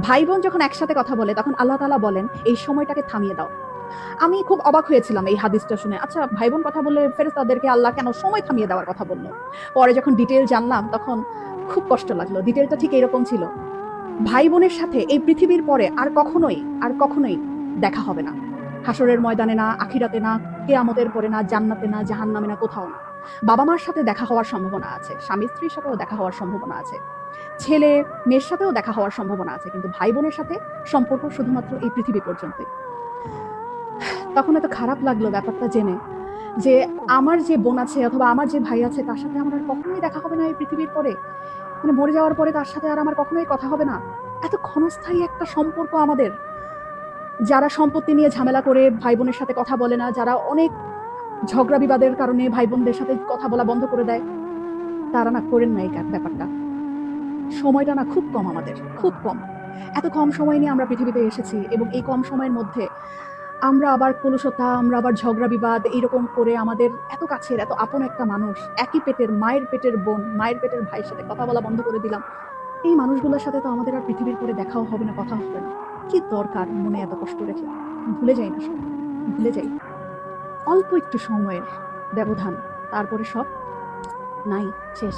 ভাই বোন যখন একসাথে কথা বলে তখন আল্লাহ তাআলা বলেন এই সময়টাকে থামিয়ে দাও। আমি খুব অবাক হয়েছিলাম এই হাদিসটা শুনে। আচ্ছা, ভাই বোন কথা বললে ফেরেশতাদেরকে আল্লাহ কেন সময় থামিয়ে দেওয়ার কথা বলল? পরে যখন ডিটেইল জানলাম তখন খুব কষ্ট লাগলো। ডিটেইলটা ঠিক এরকম ছিল। ভাই বোনের সাথে এই পৃথিবীর পরে আর কখনোই দেখা হবে না। হাসরের ময়দানে না, আখিরাতে না, কিয়ামতের পরে না, জান্নাতে না, জাহান্নামে না, কোথাও না। বাবা মার সাথে দেখা হওয়ার সম্ভাবনা আছে, স্বামী স্ত্রীর সাথেও দেখা হওয়ার সম্ভাবনা আছে, ছেলে মেয়ের সাথেও দেখা হওয়ার সম্ভাবনা আছে, কিন্তু ভাই বোনের সাথে সম্পর্ক শুধুমাত্র এই পৃথিবী পর্যন্তই। তখন এত খারাপ লাগলো ব্যাপারটা জেনে যে আমার যে বোন আছে অথবা আমার যে ভাই আছে তার সাথে আমার আর কখনোই দেখা হবে না এই পৃথিবীর পরে। মানে মরে যাওয়ার পরে তার সাথে আর আমার কখনোই কথা হবে না। এত ক্ষণস্থায়ী একটা সম্পর্ক আমাদের। যারা সম্পত্তি নিয়ে ঝামেলা করে ভাই বোনের সাথে কথা বলে না, যারা অনেক ঝগড়া বিবাদের কারণে ভাই বোনদের সাথে কথা বলা বন্ধ করে দেয়, তারা না করেন না এই ব্যাপারটা। সময়টা না খুব কম আমাদের, খুব কম। এত কম সময় নিয়ে আমরা পৃথিবীতে এসেছি এবং এই কম সময়ের মধ্যে আমরা আবার কলুষতা, আমরা আবার ঝগড়া বিবাদ এইরকম করে আমাদের এত কাছের এত আপন একটা মানুষ, একই পেটের মায়ের পেটের বোন, মায়ের পেটের ভাইয়ের সাথে কথা বলা বন্ধ করে দিলাম। এই মানুষগুলোর সাথে তো আমাদের আর পৃথিবীর পরে দেখাও হবে না, কথা হবে না। কি দরকার মনে এত কষ্ট রেখে? ভুলে যাই না সব, ভুলে যাই। অল্প একটু সময়ের ব্যবধান, তারপরে সব নাই, শেষ।